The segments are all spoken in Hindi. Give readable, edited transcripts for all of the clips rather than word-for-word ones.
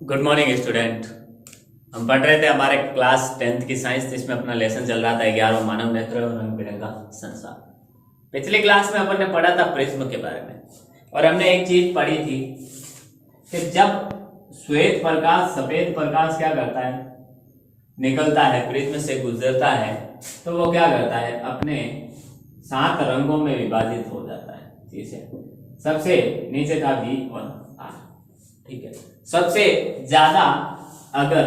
Good morning student. हम पढ़ रहे थे हमारे क्लास 10th की साइंस, जिसमें अपना लेसन चल रहा था 11वां मानव नेत्र और रंग बिरंगा संसार। पिछली क्लास में अपन ने पढ़ा था प्रिज्म के बारे में, और हमने एक चीज पढ़ी थी कि जब श्वेत प्रकाश सफेद प्रकाश क्या करता है, निकलता है, प्रिज्म से गुजरता है, तो वो क्या करता है, अपने 7 रंगों में विभाजित हो जाता है। ठीक है, सबसे नीचे था V और R। ठीक है, सबसे ज्यादा अगर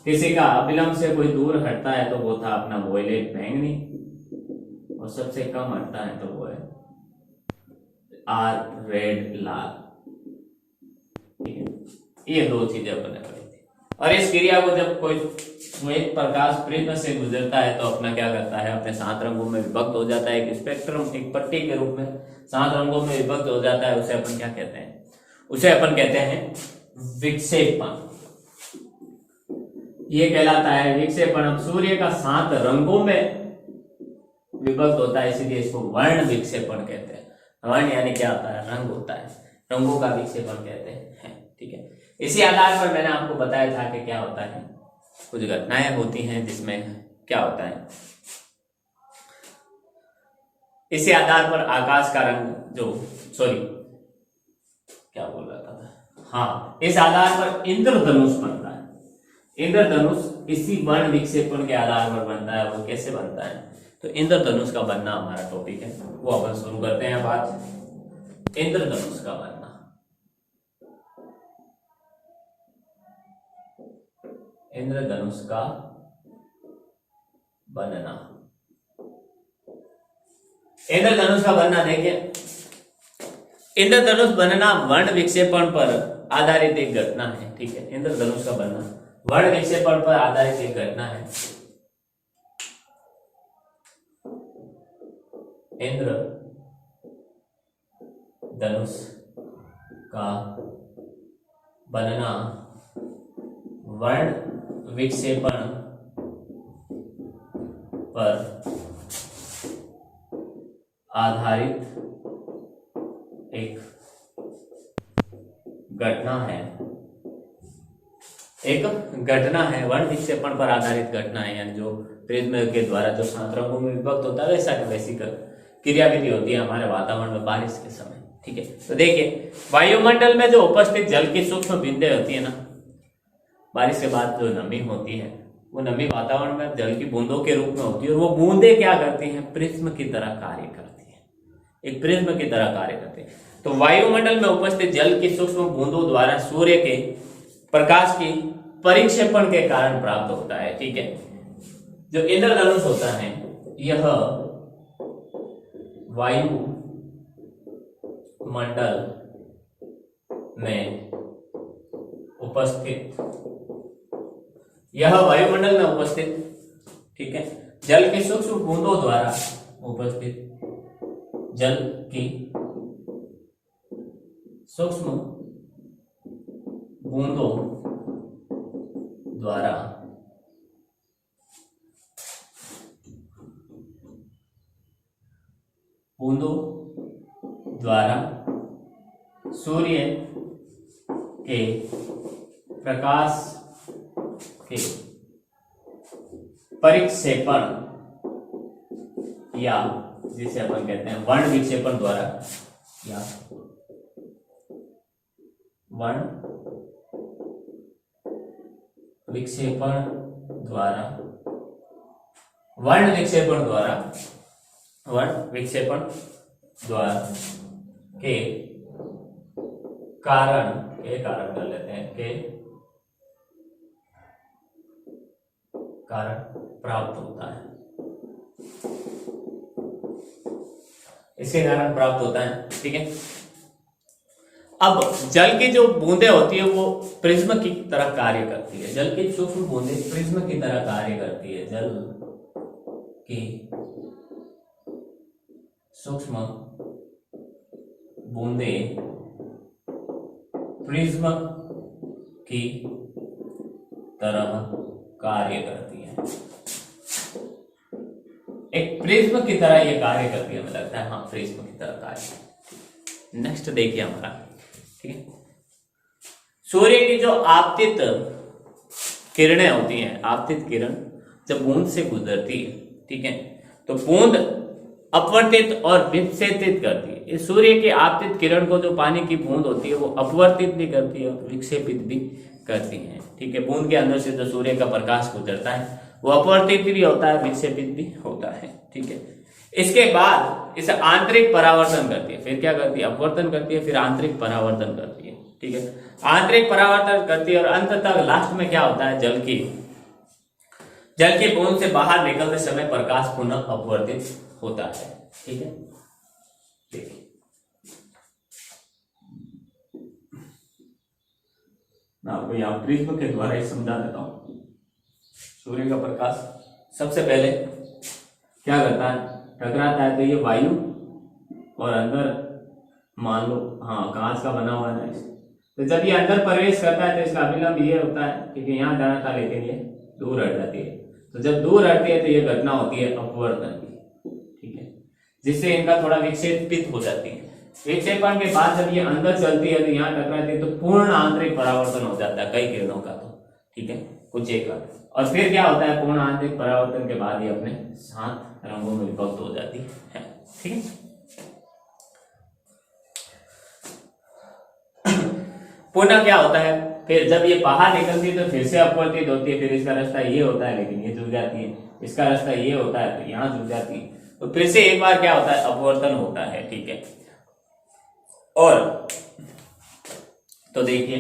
किसी का अविलंब से कोई दूर हटता है तो वो था अपना वोयलेट बैंगनी, और सबसे कम हटता है तो वो है आर रेड लाल। ठीक है, ये दो चीजें अपन ने पढ़ी थी। और इस क्रिया को जब कोई श्वेत प्रकाश प्रिज्म से गुजरता है तो अपना क्या करता है, अपने 7 रंगों में विभक्त हो जाता है। एक स्पेक्ट्रम, एक पट्टी के रूप में 7 रंगों में विभक्त हो जाता है। उसे अपन क्या कहते हैं, उसे अपन कहते हैं विक्षेपण। ये कहलाता है विक्षेपण। अब सूर्य का 7 रंगों में विभक्त होता है, इसीलिए इसको वर्ण विक्षेपण कहते हैं। वर्ण यानी क्या होता है, रंग होता है, रंगों का विक्षेपण कहते हैं। ठीक है, इसी आधार पर मैंने आपको बताया था कि क्या होता है, कुछ घटनाएं होती हैं जिसमें क्या होता है, इसी आधार पर आकाश का रंग क्या बोल रहा था, हाँ, इस आधार पर इंद्रधनुष बनता है। इंद्रधनुष इसी वर्ण विक्षेपण के आधार पर बनता है। वो कैसे बनता है, तो इंद्रधनुष का बनना हमारा टॉपिक है, वो अपन शुरू करते हैं। बात इंद्रधनुष का बनना। इंद्रधनुष का बनना, इंद्रधनुष का बनना देखिए, इंद्रधनुष बनना वर्ण विक्षेपण पर आधारित एक घटना है। ठीक है, इंद्रधनुष का बनना वर्ण विक्षेपण पर आधारित एक घटना है। इंद्र धनुष का बनना वर्ण विक्षेपण पर आधारित एक घटना है। एक घटना है, वर्ण विक्षेपण पर आधारित घटना है, यानी जो प्रिज्म के द्वारा जो 7 रंगों में विभक्त होता है, वैसी क्रियाविधि होती है हमारे वातावरण में बारिश के समय। ठीक है, तो देखिए, वायुमंडल में जो उपस्थित जल की सूक्ष्म बूंदें होती है ना, बारिश के बाद जो नमी होती है, वो नमी वातावरण में जल की बूंदों के रूप में होती है, और वो बूंदें क्या करती हैं, प्रिज्म की तरह कार्य करती है, एक प्रिज्म की तरह कार्य करती है। तो वायुमंडल में उपस्थित जल की सूक्ष्म बूंदों द्वारा सूर्य के प्रकाश की परिक्षेपण के कारण प्राप्त होता है। ठीक है, जो इंद्रधनुष होता है, यह वायु मंडल में उपस्थित, यह वायुमंडल में उपस्थित, ठीक है, जल की सूक्ष्म बूंदों द्वारा उपस्थित, जल की सूक्ष्म बूंदों द्वारा सूर्य के प्रकाश के परिक्षेपण, या जिसे अपन कहते हैं वर्ण विक्षेपण द्वारा, या वर्ण विक्षेपण द्वारा, वर्ण विक्षेपण द्वारा, वर्ण विक्षेपण द्वारा के कारण कर लेते हैं, के कारण प्राप्त होता है, इसके कारण प्राप्त होता है। ठीक है, अब जल की जो बूंदें होती है वो प्रिज्म की तरह कार्य करती है। जल की सूक्ष्म बूंदें प्रिज्म की तरह कार्य करती है। जल की सूक्ष्म बूंदें प्रिज्म की तरह कार्य करती है। एक प्रिज्म की तरह ये कार्य करती है, हमें लगता है हाँ प्रिज्म की तरह कार्य। नेक्स्ट देखिए हमारा, ठीक है, सूर्य की जो आपतित किरणें होती हैं, आपतित किरण जब बूंद से गुजरती है, ठीक है, तो बूंद अपवर्तित और विक्षेपित करती है। इस सूर्य की आपतित किरण को जो पानी की बूंद होती है वो अपवर्तित भी करती है और विक्षेपित भी करती है, ठीक है। बूंद के अंदर से जो सूर्य का प्रकाश गुजरता है वो अपवर्तित भी होता है, विक्षेपित भी होता है, ठीक है। इसके बाद इसे आंतरिक परावर्तन करती है, फिर क्या करती है, अपवर्तन करती है, फिर आंतरिक परावर्तन करती है, ठीक है। आंतरिक परावर्तन करती है और अंततः लास्ट में क्या होता है, जल की बूंद से बाहर निकलते समय प्रकाश पुनः अपवर्तित होता है, ठीक है। देखिए मैं आपको यहाँ प्रिज्म के द्वारा ही समझा देता हूं। सूर्य का प्रकाश सबसे पहले क्या करता है, टकराता है तो ये वायु और अंदर मान लो कांच का बना हुआ है, तो जब ये अंदर प्रवेश करता है तो इसका अभिलंब ये होता है, क्योंकि यहाँ जाना था लेकिन ये दूर हट जाती है। तो जब दूर हटती है तो ये घटना होती है अपवर्तन की, ठीक है, जिससे इनका थोड़ा विक्षेपित हो जाती है। विक्षेपण के बाद जब ये अंदर चलती है तो यहाँ टकराती है तो पूर्ण आंतरिक परावर्तन हो जाता है कई किरणों का, तो ठीक है, कुछ एक का। और फिर क्या होता है, पूर्ण आंतरिक परावर्तन के बाद ये अपने 7 रंगों में विभक्त हो जाती है, ठीक है। पुनः क्या होता है, फिर जब ये बाहर निकलती है तो फिर से अपवर्तित होती है, फिर इसका रास्ता ये होता है लेकिन ये जुड़ जाती है, इसका रास्ता ये होता है तो यहाँ जुड़ जाती है, तो फिर से एक बार क्या होता है, अपवर्तन होता है, ठीक है। और तो देखिए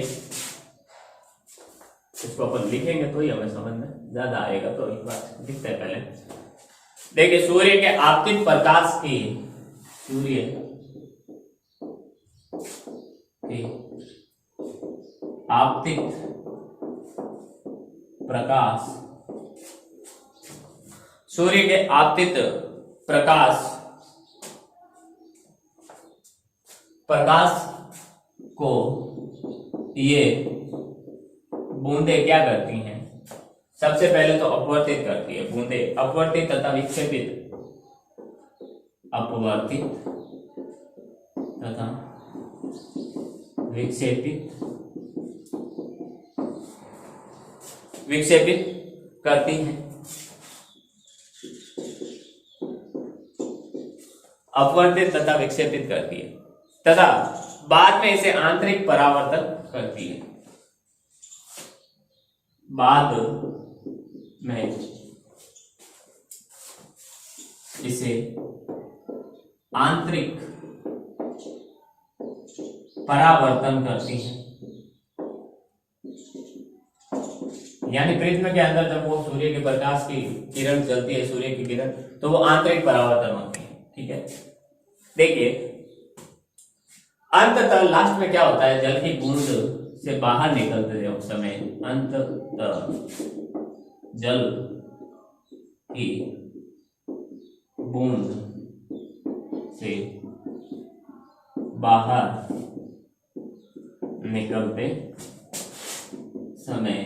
इसको अपन लिखेंगे तो ही हमें समझ में ज्यादा आएगा, तो एक बार लिखते हैं पहले। देखिए सूर्य के आपतित प्रकाश की, सूर्य की आपतित प्रकाश, सूर्य के आपतित प्रकाश को ये बूंदें क्या करती हैं, सबसे पहले तो अपवर्तित करती है बूंदें, अपवर्तित तथा विक्षेपित, अपवर्तित तथा विक्षेपित करती हैं, अपवर्तित तथा विक्षेपित करती है, तथा बाद में इसे आंतरिक परावर्तन करती है। बाद में इसे आंतरिक परावर्तन करती है, यानी प्रिज्म के अंदर जब वो सूर्य के प्रकाश की किरण चलती है, सूर्य की किरण, तो वो आंतरिक परावर्तन होती है, ठीक है। देखिए अंततः लास्ट में क्या होता है, जल की बूंद से बाहर निकलते उस समय अंततः जल की बूंद से बाहर निकलते समय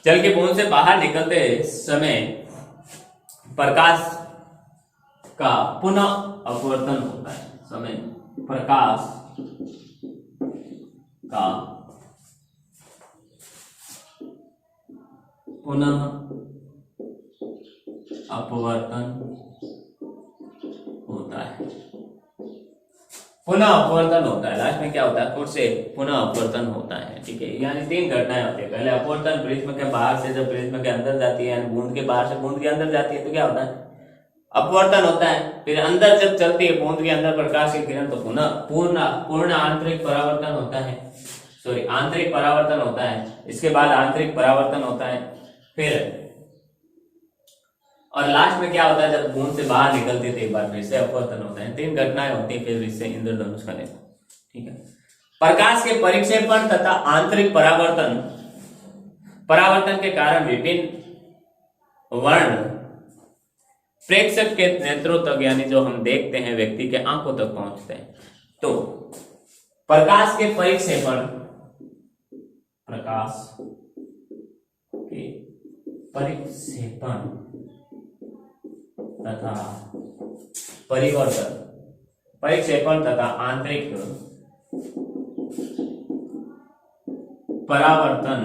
जल की बूंद से बाहर निकलते समय प्रकाश का पुनः अपवर्तन होता है, समय प्रकाश का पुनः अपवर्तन होता है, पुनः अपवर्तन होता है। लास्ट में क्या होता है, फिर से पुनः अपवर्तन होता है, ठीक है। यानी 3 घटनाएं होती है, पहले अपवर्तन प्रिज्म के बाहर से जब प्रिज्म के अंदर जाती है, यानी बूंद के बाहर से बूंद के अंदर जाती है तो क्या होता है, अपवर्तन होता है। फिर अंदर जब चलती है बूंद के अंदर प्रकाश की किरण तो पुनः पूर्ण आंतरिक परावर्तन होता है, सॉरी आंतरिक परावर्तन होता है। इसके बाद आंतरिक परावर्तन होता है, फिर और लास्ट में क्या होता है, जब बूंद से बाहर निकलती है तो एक बार फिर से अपवर्तन होता है। 3 घटनाएं होती है, फिर इससे इंद्रधनुष का निर्माण, ठीक है। प्रकाश के परिक्षेपण तथा आंतरिक परावर्तन के कारण विभिन्न वर्ण प्रेक्षक के नेत्रों तक, यानी जो हम देखते हैं व्यक्ति के आंखों तक पहुंचते हैं। तो प्रकाश के परिक्षेपण तथा परिवर्तन, परिक्षेपण तथा आंतरिक परावर्तन,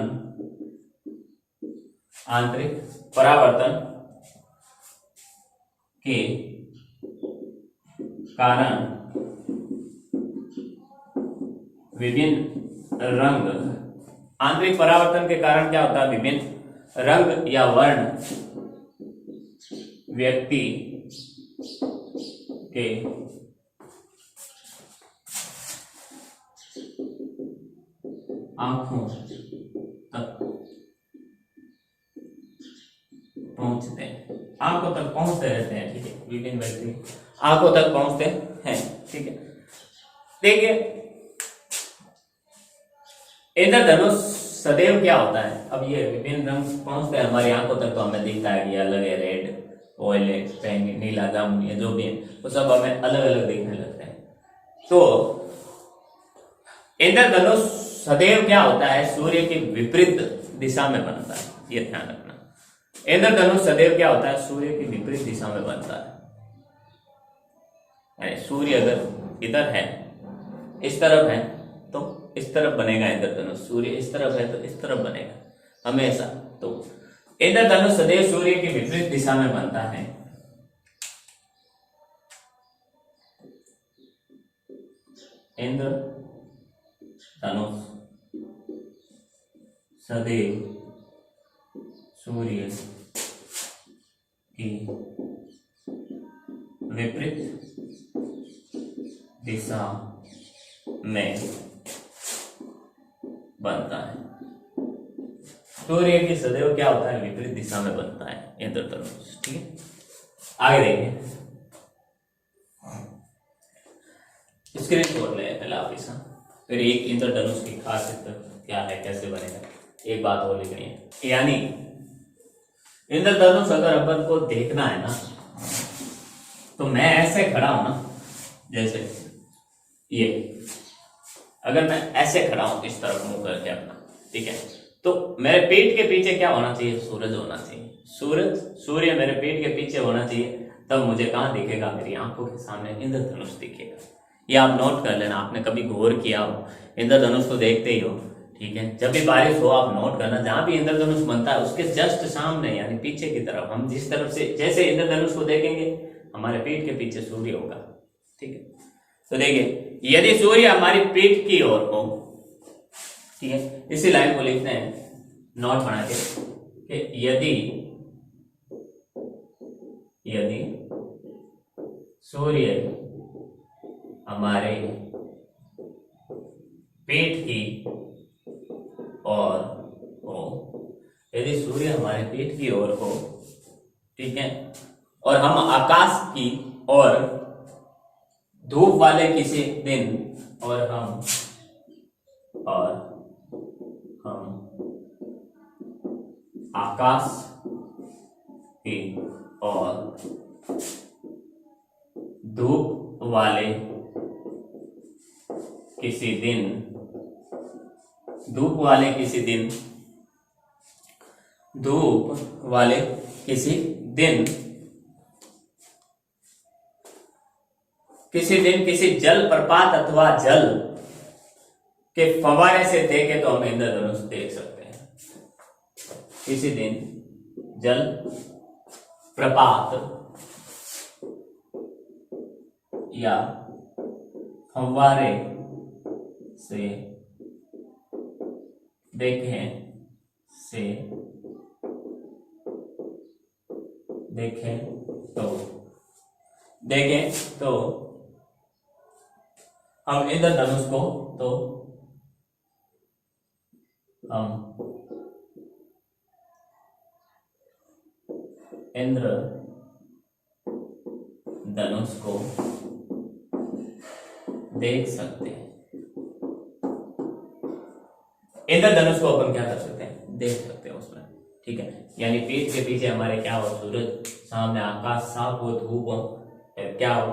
आंतरिक परावर्तन के कारण विभिन्न रंग, आंतरिक परावर्तन के कारण क्या होता है, विभिन्न रंग या वर्ण व्यक्ति के आंखों तक पहुंचते हैं, आंखों तक पहुंचते रहते हैं। ठीक है, विभिन्न व्यक्ति आंखों तक पहुंचते हैं। ठीक है, देखिए इंद्रधनुष सदैव क्या होता है, अब ये विभिन्न रंग पहुंचते हैं हमारी आंखों तक, तो हमें दिखता है कि अलग है, रेड, वॉयलेट, बैंगनी, नीला, जामुनी, जो भी है वो सब हमें अलग अलग दिखने लगते हैं। तो इंद्रधनुष सदैव क्या होता है, सूर्य के विपरीत दिशा में बनता है, ये ध्यान रखना। इंद्रधनुष सदैव क्या होता है, सूर्य की विपरीत दिशा में बनता है। सूर्य अगर इधर है, इस तरफ है, तो इस तरफ बनेगा इंद्रधनुष, सूर्य इस तरफ है तो इस तरफ बनेगा हमेशा। तो इंद्रधनुष सदैव सूर्य की विपरीत दिशा में बनता है। इंद्रधनुष सदैव सूर्य की विपरीत दिशा में बनता है। सूर्य की सदैव क्या होता है, विपरीत दिशा में बनता है इंद्रधनुष। ठीक है, आगे देखिए, स्क्रीन छोड़ ले पहले आप इसका, फिर एक इंद्रधनुष की खासियत क्या है, कैसे बनेगा, एक बात और लिखनी है। यानी इंद्रधनुष अगर अपन को देखना है ना, तो मैं ऐसे खड़ा हूं ना, जैसे ये, अगर मैं ऐसे खड़ा हूं इस तरफ मुंह करके अपना, ठीक है, तो मेरे पेट के पीछे क्या होना चाहिए, सूरज होना चाहिए। सूर्य मेरे पेट के पीछे होना चाहिए, तब मुझे कहां दिखेगा, मेरी आंखों के सामने इंद्रधनुष दिखेगा। ये आप नोट कर लेना, आपने कभी गौर किया हो, इंद्रधनुष को देखते ही हो। ठीक है, जब भी बारिश हो आप नोट करना, जहां भी इंद्रधनुष बनता है उसके जस्ट सामने यानी पीछे की तरफ, हम जिस तरफ से जैसे इंद्रधनुष को देखेंगे हमारे पेट के पीछे सूर्य होगा। ठीक है, तो देखिए यदि सूर्य हमारी पीठ की ओर हो, ठीक है, इसी लाइन को लिखते हैं नोट बना के कि यदि सूर्य हमारे पेट की ओर हो, यदि सूर्य हमारे पेट की ओर हो, ठीक है, और हम आकाश की ओर धूप वाले किसी दिन और हम आकाश की ओर धूप वाले किसी दिन किसी जल प्रपात अथवा जल के फव्वारे से देखे तो हम इंद्रधनुष देख सकते हैं। किसी दिन जल प्रपात या फव्वारे से देखें तो हम इंद्रधनुष को देख सकते हैं। इंद्रधनुष को अपन क्या कर सकते हैं, देख सकते हैं उसमें। ठीक है, यानी पेट के पीछे हमारे क्या हो, सूरज, सामने आकाश साफ हो, धूप हो, क्या हो,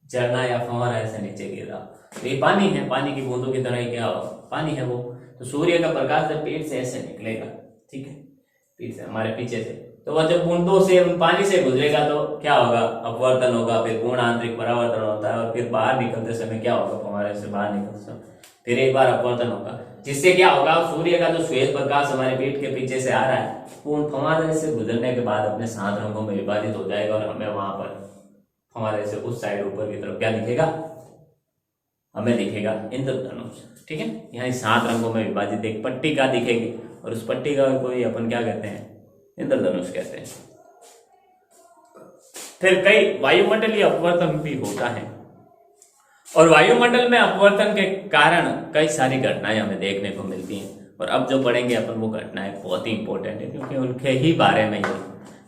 झरना या फव्वारा ऐसे नीचे गिर रहा, तो ये पानी है, पानी की बूंदों की तरह ही क्या हो, पानी है वो। तो सूर्य का प्रकाश जब पेट से ऐसे निकलेगा, ठीक है, पेट से हमारे पीछे से, तो वह जब बूंदों से पानी से गुजरेगा तो क्या होगा, अपवर्तन होगा, फिर पूर्ण आंतरिक परावर्तन होता है, और फिर बाहर निकलते समय क्या होगा, फव्वारे से बाहर निकलते समय फिर एक बार अपवर्तन होगा, जिससे क्या होगा, सूर्य का जो श्वेत प्रकाश हमारे पीठ के पीछे से आ रहा है वो उन फव्वारे से गुजरने के बाद अपने 7 रंगों में विभाजित हो जाएगा, और हमें वहां पर फव्वारे से उस साइड ऊपर की तरफ क्या दिखेगा, हमें दिखेगा इंद्रधनुष। ठीक है, यहाँ 7 रंगों में विभाजित एक पट्टिका दिखेगी, और उस पट्टिका को ही अपन क्या कहते हैं, इंद्रधनुष कहते हैं। फिर कई वायुमंडलीय अपवर्तन भी होता है, और वायुमंडल में अपवर्तन के कारण कई सारी घटनाएं हमें देखने को मिलती हैं, और अब जो पढ़ेंगे अपन वो घटनाएं बहुत ही इंपॉर्टेंट है, क्योंकि उनके ही बारे में ये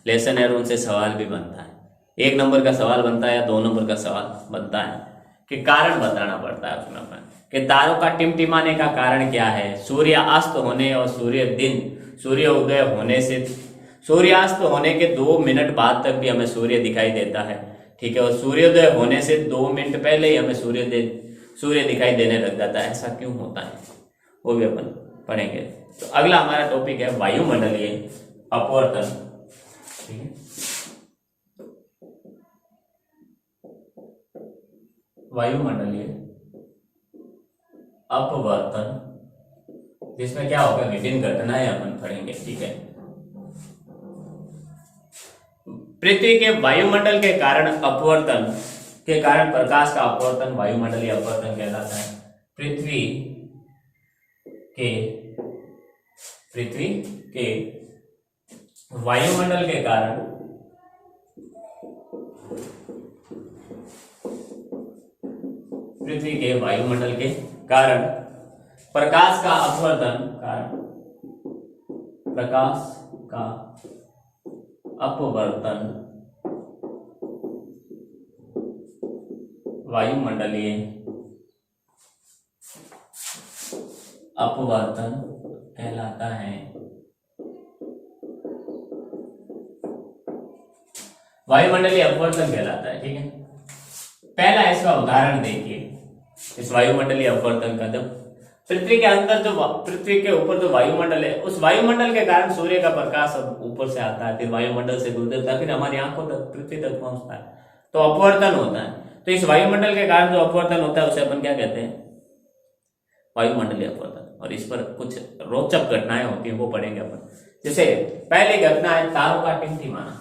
लेसन है और उनसे सवाल भी बनता है। 1 नंबर का सवाल बनता है या 2 नंबर का सवाल बनता है कि कारण बताना पड़ता है उसमें अपन कि तारों का टिमटिमाने का कारण क्या है, सूर्यास्त होने और सूर्योदय होने से सूर्यास्त होने के 2 मिनट बाद तक भी हमें सूर्य दिखाई देता है। ठीक है, और सूर्योदय होने से 2 मिनट पहले ही हमें सूर्य दिखाई देने लग जाता है, ऐसा क्यों होता है वो भी अपन पढ़ेंगे। तो अगला हमारा टॉपिक है वायुमंडलीय अपवर्तन। ठीक है, वायुमंडलीय अपवर्तन, जिसमें क्या होगा, विभिन्न घटनाएं अपन पढ़ेंगे। ठीक है, पृथ्वी के वायुमंडल के कारण अपवर्तन के कारण प्रकाश का अपवर्तन वायुमंडलीय अपवर्तन कहलाता है। पृथ्वी के वायुमंडल के कारण प्रकाश का अपवर्तन वायुमंडलीय अपवर्तन कहलाता है। वायुमंडलीय अपवर्तन कहलाता है। ठीक है, पहला इसका उदाहरण देखिए, इस वायुमंडलीय अपवर्तन का। जब पृथ्वी के अंदर पृथ्वी के ऊपर जो वायुमंडल है, उस वायुमंडल के कारण सूर्य का प्रकाश ऊपर से आता है, फिर वायुमंडल से गुजरता है, फिर हमारी आंखों तक, पृथ्वी तक पहुंचता है, तो अपवर्तन होता है। तो इस वायुमंडल के कारण जो अपवर्तन होता है उसे अपन क्या कहते हैं, वायुमंडलीय अपवर्तन। और इस पर कुछ रोचक घटनाएं होती हैं, वो पढ़ेंगे अपन। जैसे पहली घटना है तारों का टिमटिमाना।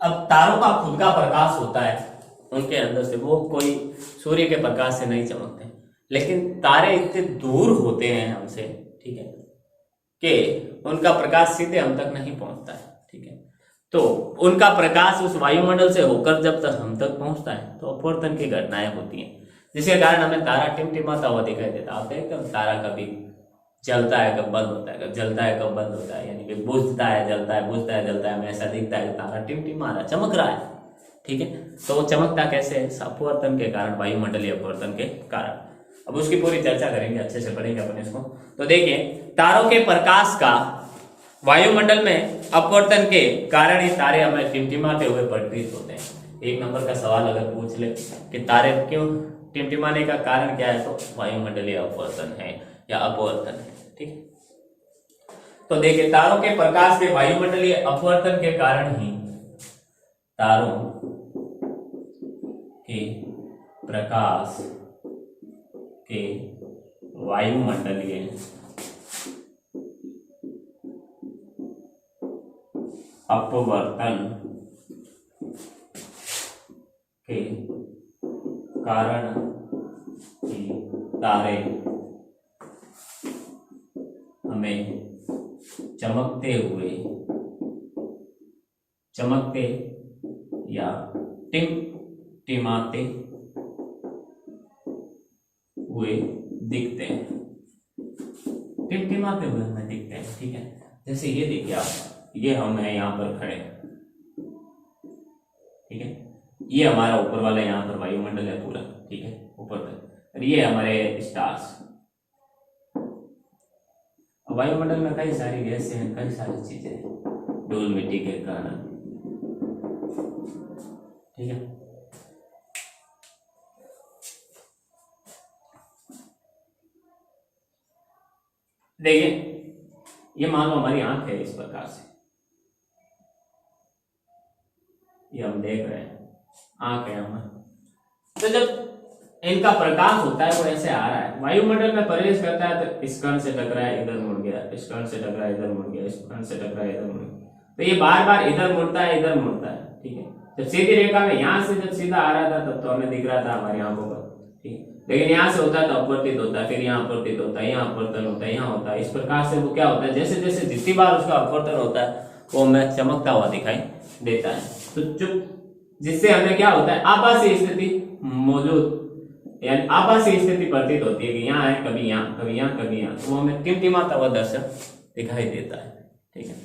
अब तारों का खुद का प्रकाश होता है उनके अंदर से, वो कोई सूर्य के प्रकाश से नहीं चमकते, लेकिन तारे इतने दूर होते हैं हमसे, ठीक है, कि उनका प्रकाश सीधे हम तक नहीं पहुंचता है। ठीक है, तो उनका प्रकाश उस वायुमंडल से होकर जब तक हम तक पहुंचता है तो अपवर्तन की घटनाएं होती हैं, जिसके कारण हमें तारा टिमटिमाता हुआ दिखाई देता है। आप देखते हो तारा कभी जलता है कब बंद होता है, कब जलता है कब बंद होता है, यानी कि बुझता है जलता है, बुझता है जलता है, हमें ऐसा दिखता है कि तारा टिमटिमा रहा है, चमक रहा है। ठीक है, तो वो चमकता कैसे है, अपवर्तन के कारण, वायुमंडलीय अपवर्तन के कारण। अब उसकी पूरी चर्चा करेंगे, अच्छे से पढ़ेंगे अपन इसको। तो देखिए, तारों के प्रकाश का वायुमंडल में अपवर्तन के कारण ही तारे हमें टिमटिमाते हुए प्रतीत होते हैं। 1 नंबर का सवाल अगर पूछ ले कि तारे क्यों टिमटिमाने का कारण क्या है, तो वायुमंडलीय अपवर्तन है या अपवर्तन है। ठीक है, तो देखिए, तारों के प्रकाश के वायुमंडलीय अपवर्तन के कारण ही तारों के प्रकाश के वायुमंडलीय अपवर्तन के कारण ही तारे हमें चमकते या टिमटिमाते हुए दिखते हैं, टिमटिमाते हुए हमें दिखते हैं। ठीक है, जैसे ये देखिए आप, ये हम हैं यहाँ पर खड़े, ठीक है, ये हमारा ऊपर वाला यहाँ पर वायुमंडल है पूरा, ठीक है, ऊपर तक, और ये हमारे स्टार्स। वायुमंडल में कई सारी गैसें हैं, कई सारी चीजें हैं, धूल मिट्टी के कारण। ठीक है, देखिए ये मान लो हमारी आंख है, इस प्रकार से ये हम देख रहे हैं, आंख है हमारी। तो जब इनका प्रकाश होता है वो ऐसे आ रहा है, वायुमंडल में प्रवेश करता है तो इस कण से टकराया इधर मुड़ गया, इस कण से टकराया इधर मुड़ गया, इस कण से टकराया इधर मुड़ गया, तो ये बार बार इधर मुड़ता है इधर मुड़ता है, ठीक है। जब सीधी रेखा में यहाँ से जब सीधा आ रहा था तब तो हमें दिख रहा था हमारी आंखों पर, ठीक है। लेकिन यहाँ से होता है तो अपवर्तित होता है, फिर यहाँ अपवर्तित होता है, यहाँ अपवर्तन होता है, यहाँ होता है। इस प्रकार से वो क्या होता है, जैसे जैसे जितनी बार उसका अपवर्तन होता है वो हमें चमकता हुआ दिखाई देता है। तो चुप जिससे हमें क्या होता है, आभासी स्थिति मौजूद, यानी आभासी स्थिति प्रतीत होती है कि यहाँ है कभी यहाँ कभी यहाँ कभी यहाँ, तो वो हमें टिमटिमाता हुआ दर्शन दिखाई देता है, ठीक है।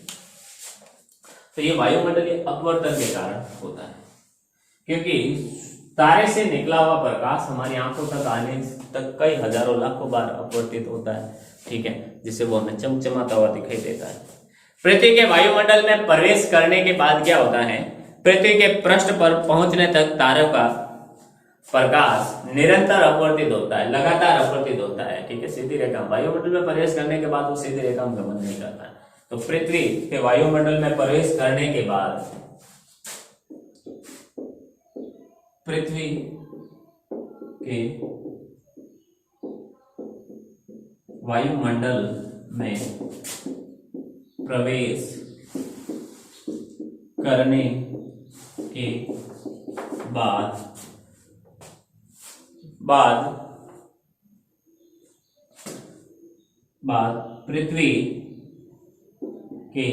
तो ये वायुमंडलीय अपवर्तन के कारण होता है, क्योंकि तारे से निकला हुआ प्रकाश हमारी आंखों तक आने तक कई हजारों लाखों बार अपवर्तित होता है, ठीक है, जिससे वो हमें चमचमाता हुआ दिखाई देता है। पृथ्वी के वायुमंडल में प्रवेश करने के बाद क्या होता है, पृथ्वी के पृष्ठ पर पहुंचने तक तारों का प्रकाश निरंतर अपवर्तित होता है, लगातार अपवर्तित होता है, ठीक है। सीधी रेखा वायुमंडल में प्रवेश करने के बाद वो सीधी रेखा में गमन नहीं करता है। तो पृथ्वी के वायुमंडल में प्रवेश करने के बाद पृथ्वी के वायुमंडल में प्रवेश करने के बाद पृथ्वी के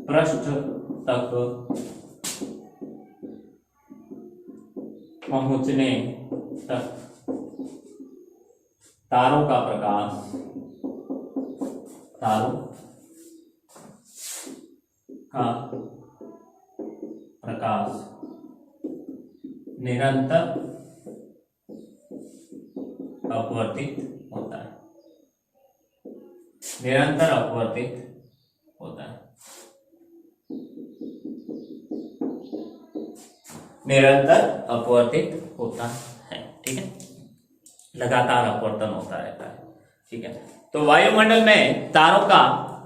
पृष्ठ तक पहुंचने तक तारों का प्रकाश निरंतर अपवर्तित होता है, निरंतर अपवर्तित होता है, निरंतर अपवर्तित होता है, ठीक है। लगातार अपवर्तन होता रहता है, ठीक है। तो वायुमंडल में तारों का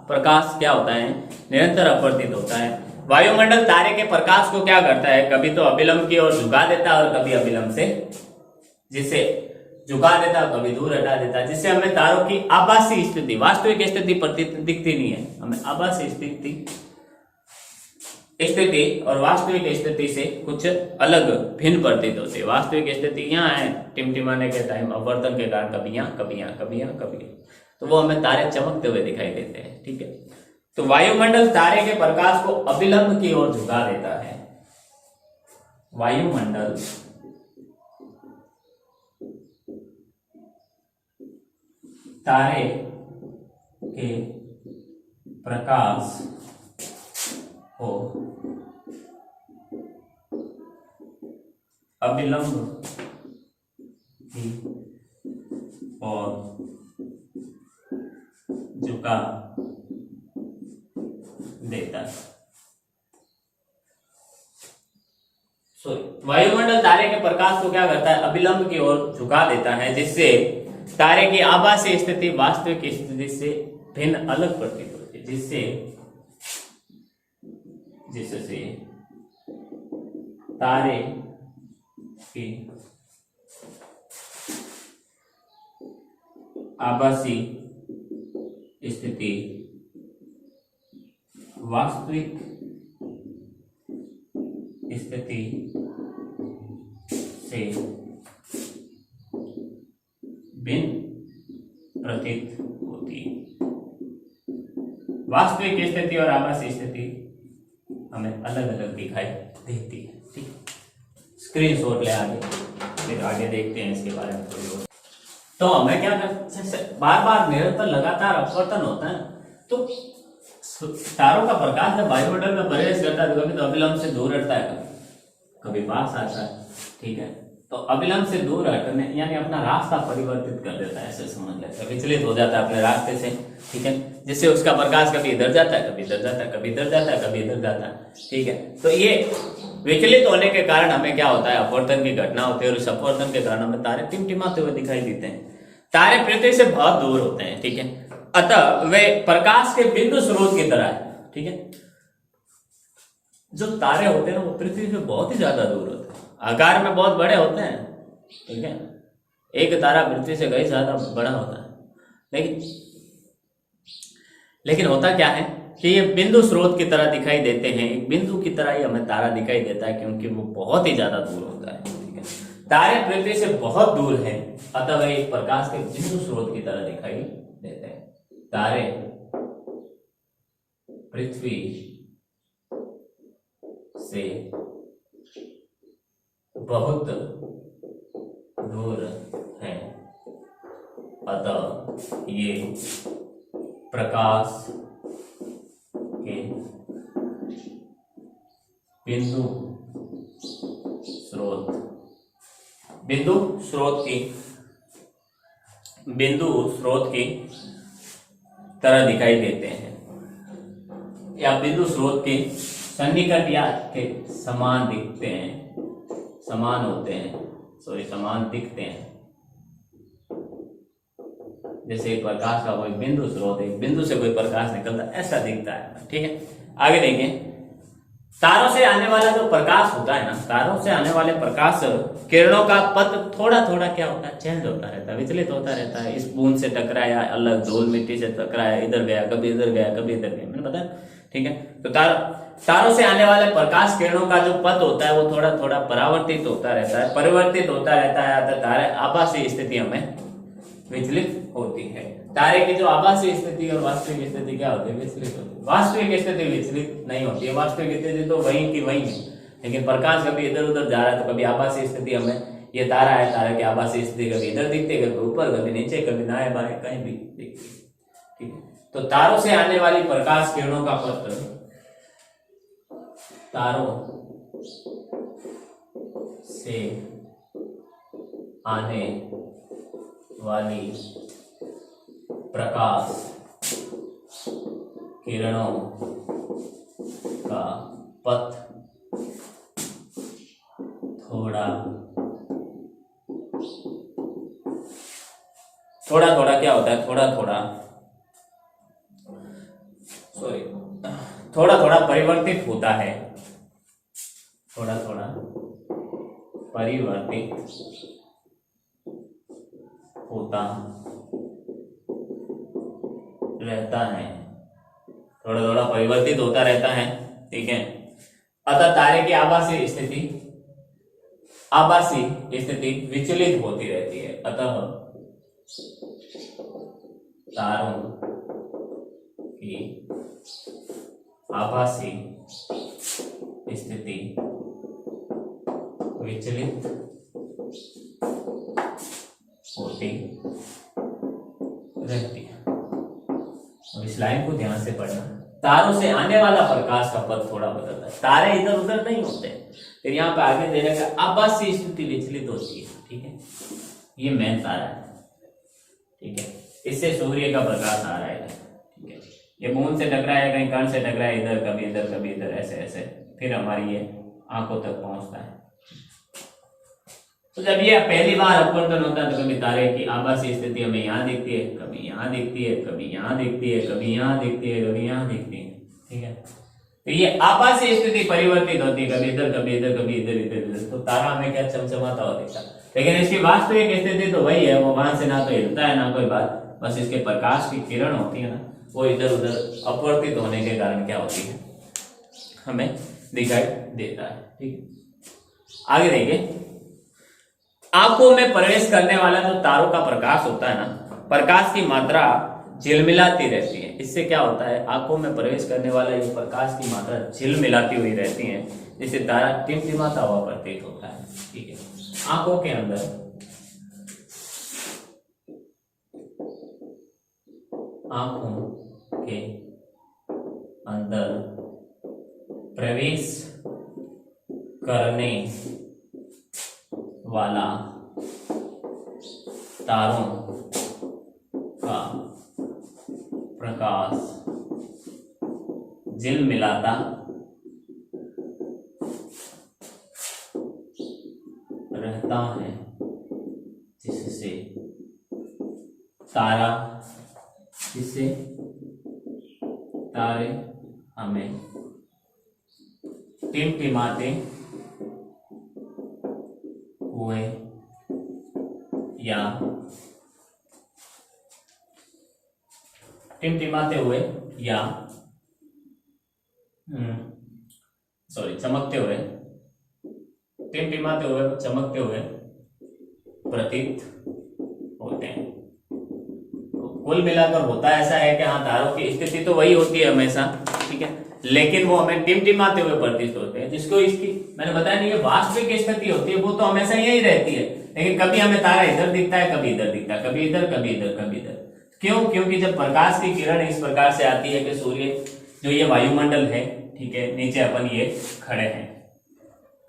प्रकाश क्या होता है, निरंतर अपवर्तित होता है। वायुमंडल तारे के प्रकाश को क्या करता है, कभी तो अभिलंब की ओर झुका देता है और कभी अभिलंब से जिसे झुका देता है, कभी दूर हटा देता है, जिससे हमें तारों की आभासी स्थिति, वास्तविक स्थिति दिखती नहीं है, हमें आभासी स्थिति और वास्तविक स्थिति से कुछ अलग भिन्न प्रतीत होती है। वास्तविक स्थिति यहाँ है, टिमटिमाने के टाइम अपवर्तन के कारण कभी यहाँ कभी यहाँ कभी यहाँ कभी, तो वो हमें तारे चमकते हुए दिखाई देते हैं, ठीक है। तो वायुमंडल तारे के प्रकाश को अभिलंब की ओर झुका देता है। वायुमंडल तारे के प्रकाश को अभिलंब की ओर झुका देता है। वायुमंडल तारे के प्रकाश को क्या करता है, अभिलंब की ओर झुका देता है, जिससे तारे की आभासी स्थिति वास्तविक स्थिति से भिन्न अलग प्रतीत होती है, जिससे तारे की आभासी स्थिति वास्तविक स्थिति से भिन्न प्रतीत होती है। वास्तविक स्थिति और आभासी स्थिति हमें अलग अलग दिखाई देती है, ठीक। स्क्रीनशॉट ले आगे, फिर आगे देखते हैं इसके बारे में थोड़ी बहुत। तो हमें क्या बार बार निरंतर लगातार अपवर्तन होता है, तो तारों का प्रकाश जब वायुमंडल में प्रवेश करता है तो कभी तो अभिलंब से दूर हटता है, कभी पास आता है, ठीक है। तो अभिलंब से दूर हटने यानी अपना रास्ता परिवर्तित कर देता है, ऐसे समझ लेते हैं, विचलित हो जाता है अपने रास्ते से, ठीक है, जिससे उसका प्रकाश कभी इधर जाता है, कभी इधर जाता है, कभी इधर जाता है, कभी इधर जाता है, ठीक है। तो ये विचलित होने के कारण हमें क्या होता है, अपवर्तन की घटना होती है, और इस अपवर्तन के कारण हमें तारे टिमटिमाते हुए दिखाई देते हैं। तारे पृथ्वी से बहुत दूर होते हैं, ठीक है, अतः वे प्रकाश के बिंदु स्रोत की तरह है, ठीक है। जो तारे होते हैं ना वो पृथ्वी से बहुत ही ज्यादा दूर होते हैं, आकार में बहुत बड़े होते हैं, ठीक है। एक तारा पृथ्वी से कहीं ज्यादा बड़ा होता है, लेकिन होता क्या है कि ये बिंदु स्रोत की तरह दिखाई देते हैं, एक बिंदु की तरह ही हमें तारा दिखाई देता है क्योंकि वो बहुत ही ज्यादा दूर होता है, ठीक है। तारे पृथ्वी से बहुत दूर हैं, अतः वे एक प्रकाश के बिंदु स्रोत की तरह दिखाई देते हैं। तारे पृथ्वी से बहुत दूर हैं, अतः ये प्रकाश के बिंदु स्रोत की तरह दिखाई देते हैं, या बिंदु स्रोत के सन्निकट या के समान दिखते हैं, समान दिखते हैं। जैसे एक प्रकाश का कोई बिंदु स्रोत, एक बिंदु से कोई प्रकाश निकलता है, ऐसा दिखता है, ठीक है। आगे देखें, तारों से आने वाला जो प्रकाश होता है ना, तारों से आने वाले प्रकाश किरणों का पथ थोड़ा थोड़ा क्या होता है, चेंज होता रहता है, विचलित होता रहता है। इस बूंद से टकराया, अलग धूल मिट्टी से टकराया, इधर गया, कभी इधर गया, कभी इधर गया, मैंने बताया, ठीक है। तो तारों से आने वाले प्रकाश किरणों का जो पथ होता है वो थोड़ा थोड़ा परिवर्तित होता रहता है, अतः तारे आभासी स्थितियों में विचलित होती है। तारे की जो आभासी स्थिति और वास्तविक स्थिति क्या होती है, विचलित होती है। वास्तविक स्थिति विचलित नहीं होती है, वास्तविक स्थिति तो वही की वही है, लेकिन प्रकाश कभी इधर उधर जा रहा है तो कभी आभासी स्थिति हमें, ये तारा है, तारा की आभासी स्थिति कभी इधर दिखती है, कभी ऊपर, कभी नीचे, कभी दाएं बाएं, कहीं भी दिखती है, ठीक है। तो तारों से आने वाली प्रकाश किरणों का पथ, तारों से आने वाली प्रकाश किरणों का पथ थोड़ा थोड़ा क्या होता है, थोड़ा थोड़ा परिवर्तित होता है, थोड़ा थोड़ा परिवर्तित होता रहता है, थोड़ा थोड़ा परिवर्तित होता रहता है, ठीक है। अतः तारे की आभासी स्थिति विचलित होती रहती है, अतः तारों की आभासी स्थिति विचलित होती रहती है। अब इस लाइन को ध्यान से पढ़ना। तारों से आने वाला प्रकाश का पथ थोड़ा बदलता है, तारे इधर उधर नहीं होते। फिर यहाँ पे आगे देने का आभासी स्थिति विचलित होती है, ठीक है। ये मेन तारा है, ठीक है, इससे सूर्य का प्रकाश आ रहा है, ठीक है। ये मून से टकराया, कहीं कर्ण से टकराया, इधर कभी इधर, ऐसे ऐसे फिर हमारी ये आंखों तक पहुंचता है। तो जब ये पहली बार अपवर्तन होता है तो कभी तारे की आभासी स्थिति हमें यहाँ दिखती है, कभी यहाँ दिखती है, कभी यहाँ दिखती है, कभी यहाँ दिखती है, कभी यहाँ दिखती है, ठीक है। तो ये आभासी स्थिति परिवर्तित होती है, कभी इधर कभी इधर, कभी इधर इधर। तो तारा हमें क्या चमचमाता हुआ दिखता है, लेकिन इसकी वास्तविक स्थिति तो वही है, वो वहां से ना तो हिलता है ना कोई बात, बस इसके प्रकाश की किरण होती है ना, वो इधर उधर अपवर्तित होने के कारण क्या होती है, हमें दिखाई देता है, ठीक है। आगे देखिए, आंखों में प्रवेश करने वाला जो तारों का प्रकाश होता है ना, प्रकाश की मात्रा झिलमिलाती रहती है। इससे क्या होता है, आंखों में प्रवेश करने वाला ये प्रकाश की मात्रा झिलमिलाती हुई रहती है, जिससे तारा टिमटिमाता हुआ प्रतीत होता है, ठीक है। आंखों के अंदर प्रवेश करने वाला तारों का प्रकाश झिलमिलाता रहता है, जिससे तारा, इससे तारे हमें टिमटिमाते हुए या टिमटिमाते हुए या चमकते हुए, टिमटिमाते हुए चमकते हुए प्रतीत होते हैं। कुल मिलाकर होता ऐसा है कि हाँ, तारों की स्थिति तो वही होती है हमेशा, ठीक है, लेकिन वो हमें टिमटिमाते हुए प्रतीत होते हैं, जिसको इसकी मैंने बताया नहीं, ये वास्तविक स्थिति होती है, वो तो हमेशा यही रहती है, लेकिन कभी हमें तारा इधर दिखता है, कभी इधर दिखता है, कभी इधर, कभी इधर, कभी इधर। क्यों? क्योंकि जब प्रकाश की किरण इस प्रकार से आती है कि सूर्य जो ये वायुमंडल है, ठीक है, नीचे अपन ये खड़े हैं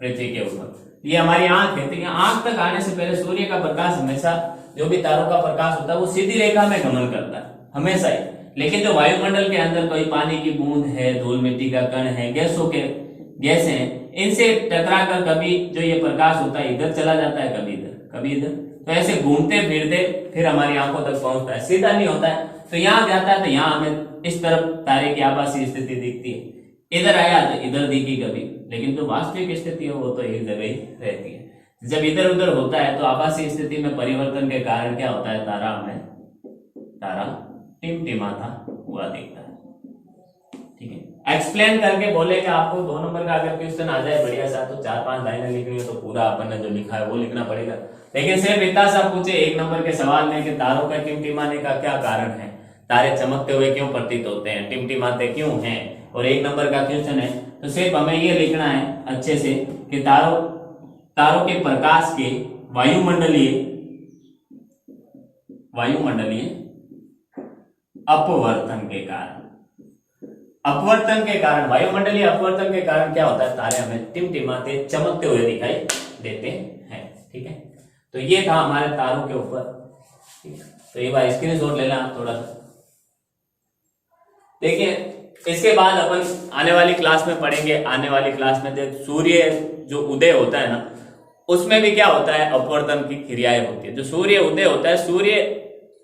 पृथ्वी के ऊपर, ये हमारी आंख है, तो ये आंख तक आने से पहले सूर्य का प्रकाश हमेशा, जो भी तारों का प्रकाश होता है वो सीधी रेखा में गमन करता है हमेशा ही। लेकिन जो वायुमंडल के अंदर कोई पानी की बूंद है, धूल मिट्टी का कण है, गैसें हैं, इनसे टकरा कर कभी जो ये प्रकाश होता है इधर चला जाता है, कभी इधर, कभी इधर, तो ऐसे घूमते फिरते फिर हमारी आंखों तक पहुंचता है, सीधा नहीं होता है। तो यहाँ जाता है तो यहाँ हमें इस तरफ तारे की आभासी स्थिति दिखती है, इधर आया तो इधर दिखी कभी, लेकिन जो वास्तविक स्थिति है वो तो एक जगह ही रहती है। जब इधर उधर होता है तो आभासी स्थिति में परिवर्तन के कारण क्या होता है, तारा टिमटिमाता हुआ दिखता है, ठीक है। एक्सप्लेन करके बोलेगा आपको 2 नंबर का अगर क्वेश्चन आ जाए बढ़िया सा, तो 4-5 लाइनें लिखनी है तो पूरा अपन ने जो लिखा है वो लिखना पड़ेगा, लेकिन सिर्फ इतना सा पूछे 1 नंबर के सवाल में कि तारों का टिमटिमाने का क्या कारण है, तारे चमकते हुए क्यों प्रतीत होते हैं, टिमटिमाते क्यों हैं, और 1 नंबर का क्वेश्चन है, तो सिर्फ हमें ये लिखना है अच्छे से कि तारों के प्रकाश के वायुमंडलीय अपवर्तन के कारण वायुमंडलीय अपवर्तन के कारण क्या होता है, तारे हमें टिमटिमाते चमकते हुए दिखाई देते हैं, ठीक है। तो ये था हमारे तारों के ऊपर, ठीक है। तो एक बार स्क्रीनशॉट लेना थोड़ा सा, देखिए इसके बाद अपन आने वाली क्लास में पढ़ेंगे। आने वाली क्लास में देख, सूर्य जो उदय होता है ना, उसमें भी क्या होता है, अपवर्तन की क्रियाएं होती है। जो सूर्य उदय होता है, सूर्य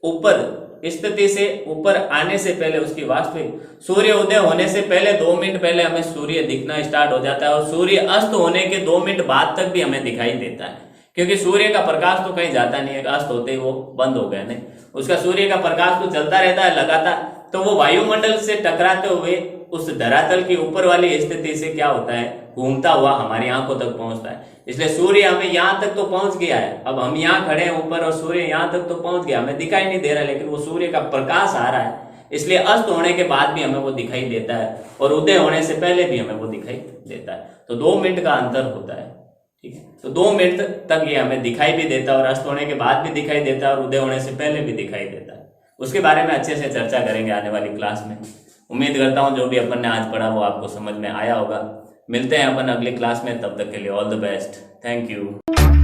ऊपर स्थिति से ऊपर आने से पहले, उसकी वास्तविक सूर्य उदय होने से पहले 2 मिनट पहले हमें सूर्य दिखना स्टार्ट हो जाता है, और सूर्य अस्त होने के 2 मिनट बाद तक भी हमें दिखाई देता है, क्योंकि सूर्य का प्रकाश तो कहीं जाता नहीं है, अस्त होते ही वो बंद हो गया, नहीं, उसका सूर्य का प्रकाश तो चलता रहता है लगातार। तो वो वायुमंडल से टकराते हुए उस धरातल की ऊपर वाली स्थिति से क्या होता है, घूमता हुआ हमारी आंखों तक पहुंचता है। इसलिए सूर्य हमें यहाँ तक तो पहुंच गया है, अब हम यहाँ खड़े हैं ऊपर और सूर्य यहाँ तक तो पहुंच गया, हमें दिखाई नहीं दे रहा, लेकिन वो सूर्य का प्रकाश आ रहा है, इसलिए अस्त होने के बाद भी हमें वो दिखाई देता है, और उदय होने से पहले भी हमें वो दिखाई देता है। तो 2 मिनट का अंतर होता है, ठीक है। तो 2 मिनट तक ये हमें दिखाई भी देता है, और अस्त होने के बाद भी दिखाई देता है, और उदय होने से पहले भी दिखाई देता है। उसके बारे में अच्छे से चर्चा करेंगे आने वाली क्लास में। उम्मीद करता हूँ जो भी अपन ने आज पढ़ा वो आपको समझ में आया होगा। मिलते हैं अपन अगली क्लास में, तब तक के लिए all the best, thank you.